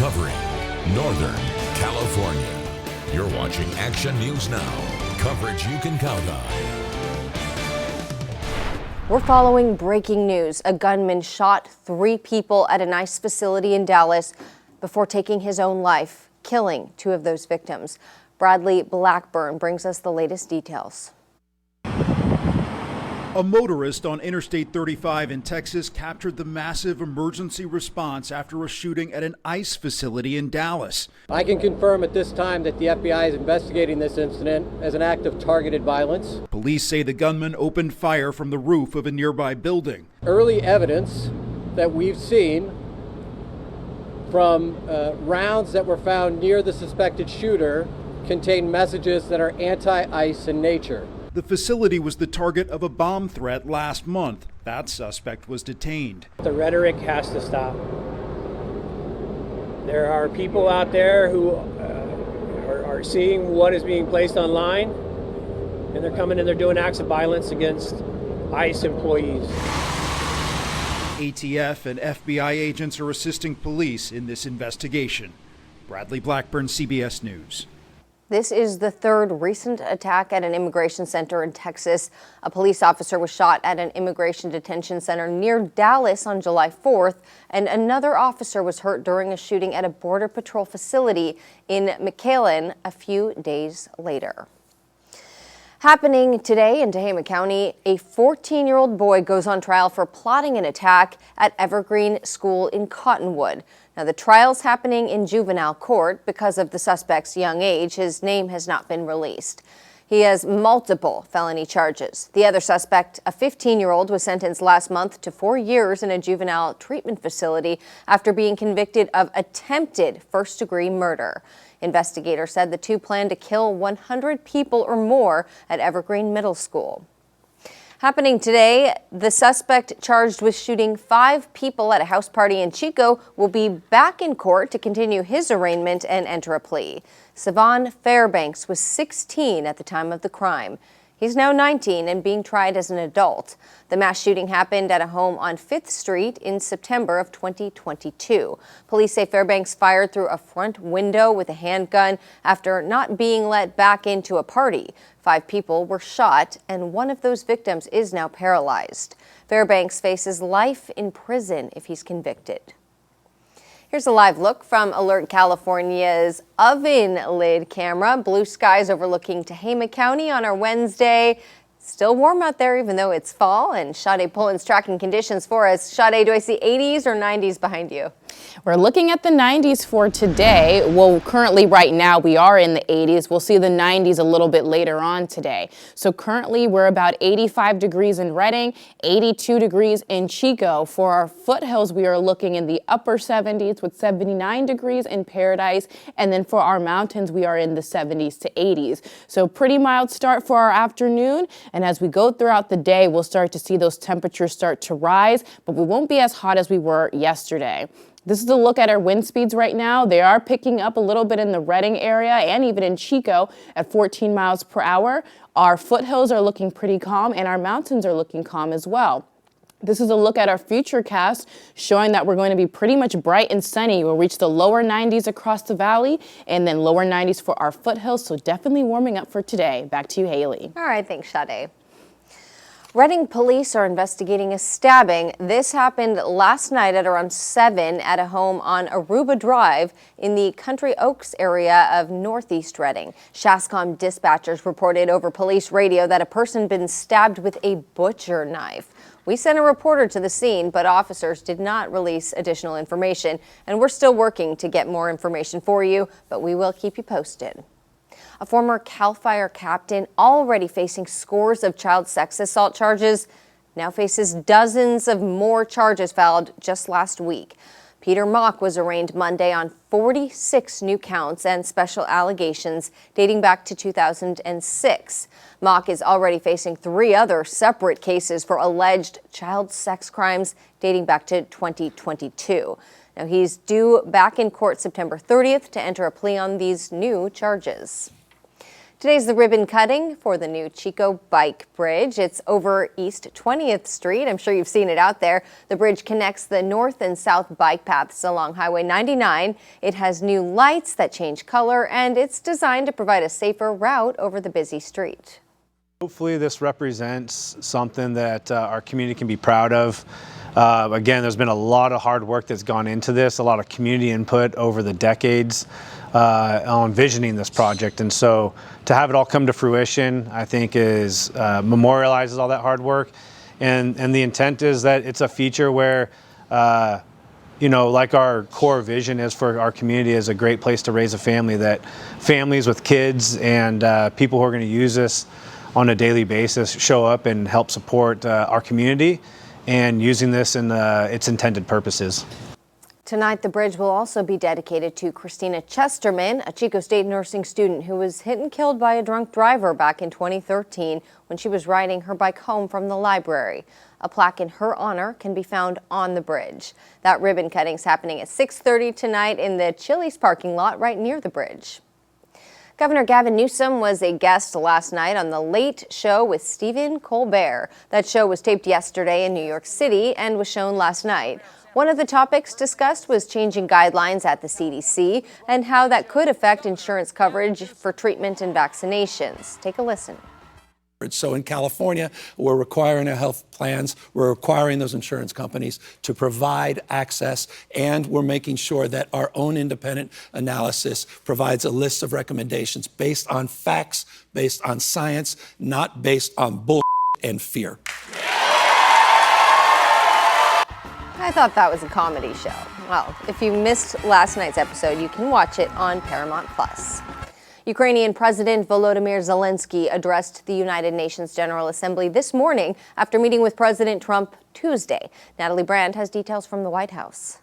covering Northern California. You're watching Action News Now, coverage you can count on. We're following breaking news. A gunman shot 3 people at an ICE facility in Dallas before taking his own life, killing 2 of those victims. Bradley Blackburn brings us the latest details. A motorist on Interstate 35 in Texas captured the massive emergency response after a shooting at an ICE facility in Dallas. I can confirm at this time that the FBI is investigating this incident as an act of targeted violence. Police say the gunman opened fire from the roof of a nearby building. Early evidence that we've seen from rounds that were found near the suspected shooter contain messages that are anti-ICE in nature. The facility was the target of a bomb threat last month. That suspect was detained. The rhetoric has to stop. There are people out there who are seeing what is being placed online, and they're coming and they're doing acts of violence against ICE employees. ATF and FBI agents are assisting police in this investigation. Bradley Blackburn, CBS News. This is the 3rd recent attack at an immigration center in Texas. A police officer was shot at an immigration detention center near Dallas on July 4th, and another officer was hurt during a shooting at a Border Patrol facility in McAllen a few days later. Happening today in Tehama County, a 14-year-old boy goes on trial for plotting an attack at Evergreen School in Cottonwood. Now, the trial's happening in juvenile court because of the suspect's young age. His name has not been released. He has multiple felony charges. The other suspect, a 15-year-old, was sentenced last month to 4 years in a juvenile treatment facility after being convicted of attempted first-degree murder. Investigators said the 2 planned to kill 100 people or more at Evergreen Middle School. Happening today, the suspect charged with shooting 5 people at a house party in Chico will be back in court to continue his arraignment and enter a plea. Savon Fairbanks was 16 at the time of the crime. He's now 19 and being tried as an adult. The mass shooting happened at a home on 5th Street in September of 2022. Police say Fairbanks fired through a front window with a handgun after not being let back into a party. 5 people were shot, and one of those victims is now paralyzed. Fairbanks faces life in prison if he's convicted. Here's a live look from Alert California's oven lid camera. Blue skies overlooking Tehama County on our Wednesday. Still warm out there even though it's fall, and Sade Pullen's tracking conditions for us. Sade, do I see 80s or 90s behind you? We're looking at the 90s for today. Well, currently right now we are in the 80s. We'll see the 90s a little bit later on today. So currently we're about 85 degrees in Redding, 82 degrees in Chico. For our foothills, we are looking in the upper 70s with 79 degrees in Paradise. And then for our mountains, we are in the 70s to 80s. So pretty mild start for our afternoon. And as we go throughout the day, we'll start to see those temperatures start to rise, but we won't be as hot as we were yesterday. This is a look at our wind speeds right now. They are picking up a little bit in the Redding area and even in Chico at 14 miles per hour. Our foothills are looking pretty calm and our mountains are looking calm as well. This is a look at our futurecast showing that we're going to be pretty much bright and sunny. We'll reach the lower 90s across the valley and then lower 90s for our foothills. So definitely warming up for today. Back to you, Haley. All right, thanks, Sade. Redding police are investigating a stabbing. This happened last night at around 7 at a home on Aruba Drive in the Country Oaks area of Northeast Redding. Shascom dispatchers reported over police radio that a person had been stabbed with a butcher knife. We sent a reporter to the scene, but officers did not release additional information, and we're still working to get more information for you, but we will keep you posted. A former CAL FIRE captain already facing scores of child sex assault charges now faces dozens of more charges filed just last week. Peter Mock was arraigned Monday on 46 new counts and special allegations dating back to 2006. Mock is already facing 3 other separate cases for alleged child sex crimes dating back to 2022. Now he's due back in court September 30th to enter a plea on these new charges. Today's the ribbon cutting for the new Chico bike bridge. It's over East 20th Street. I'm sure you've seen it out there. The bridge connects the north and south bike paths along Highway 99. It has new lights that change color, and it's designed to provide a safer route over the busy street. Hopefully this represents something that our community can be proud of. Again, there's been a lot of hard work that's gone into this, a lot of community input over the decades on envisioning this project. And so to have it all come to fruition, I think is memorializes all that hard work. And the intent is that it's a feature where, you know, like our core vision is for our community is a great place to raise a family, that families with kids and people who are going to use this on a daily basis show up and help support our community and using this in its intended purposes. Tonight, the bridge will also be dedicated to Christina Chesterman, a Chico State nursing student who was hit and killed by a drunk driver back in 2013 when she was riding her bike home from the library. A plaque in her honor can be found on the bridge. That ribbon cutting is happening at 6:30 tonight in the Chili's parking lot right near the bridge. Governor Gavin Newsom was a guest last night on The Late Show with Stephen Colbert. That show was taped yesterday in New York City and was shown last night. One of the topics discussed was changing guidelines at the CDC and how that could affect insurance coverage for treatment and vaccinations. Take a listen. So in California, we're requiring our health plans, we're requiring those insurance companies to provide access, and we're making sure that our own independent analysis provides a list of recommendations based on facts, based on science, not based on bull and fear. I thought that was a comedy show. Well, if you missed last night's episode, you can watch it on Paramount+. Ukrainian President Volodymyr Zelensky addressed the United Nations General Assembly this morning after meeting with President Trump Tuesday. Natalie Brand has details from the White House.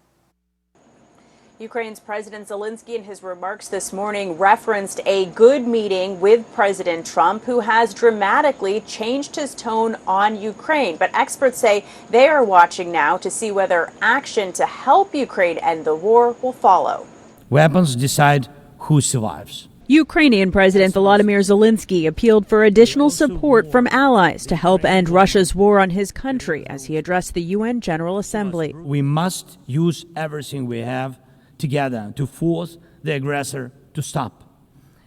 Ukraine's President Zelensky in his remarks this morning referenced a good meeting with President Trump, who has dramatically changed his tone on Ukraine. But experts say they are watching now to see whether action to help Ukraine end the war will follow. Weapons decide who survives. Ukrainian President Volodymyr Zelensky appealed for additional support from allies to help end Russia's war on his country as he addressed the UN General Assembly. We must use everything we have together to force the aggressor to stop.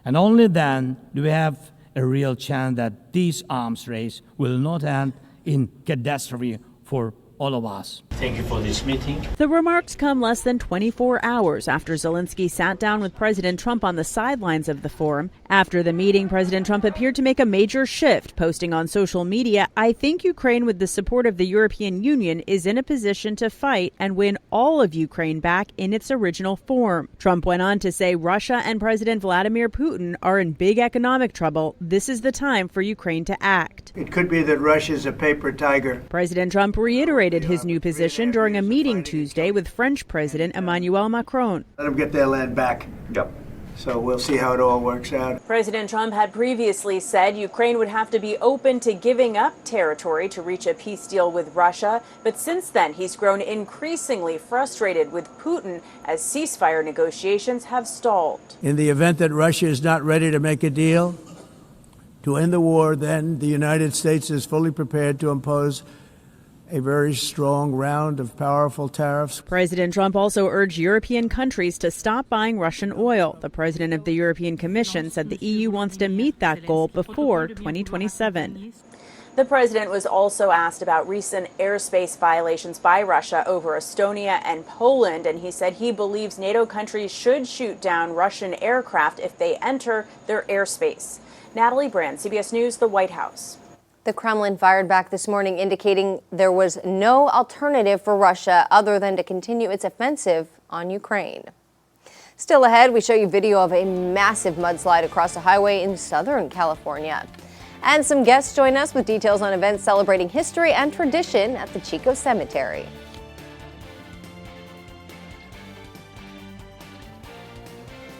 And only then do we have a real chance that this arms race will not end in catastrophe for all of us. Thank you for this meeting. The remarks come less than 24 hours after Zelensky sat down with President Trump on the sidelines of the forum. After the meeting, President Trump appeared to make a major shift, posting on social media, "I think Ukraine, with the support of the European Union, is in a position to fight and win all of Ukraine back in its original form." Trump went on to say Russia and President Vladimir Putin are in big economic trouble. This is the time for Ukraine to act. It could be that Russia's a paper tiger. President Trump reiterated his new position during a meeting Tuesday with French President Emmanuel Macron. Let them get their land back. Yep. So we'll see how it all works out. President Trump had previously said Ukraine would have to be open to giving up territory to reach a peace deal with Russia. But since then, he's grown increasingly frustrated with Putin as ceasefire negotiations have stalled. In the event that Russia is not ready to make a deal to end the war, then the United States is fully prepared to impose a very strong round of powerful tariffs. President Trump also urged European countries to stop buying Russian oil. The president of the European Commission said the EU wants to meet that goal before 2027. The president was also asked about recent airspace violations by Russia over Estonia and Poland, and he said he believes NATO countries should shoot down Russian aircraft if they enter their airspace. Natalie Brand, CBS News, the White House. The Kremlin fired back this morning, indicating there was no alternative for Russia other than to continue its offensive on Ukraine. Still ahead, we show you video of a massive mudslide across a highway in Southern California. And some guests join us with details on events celebrating history and tradition at the Chico Cemetery.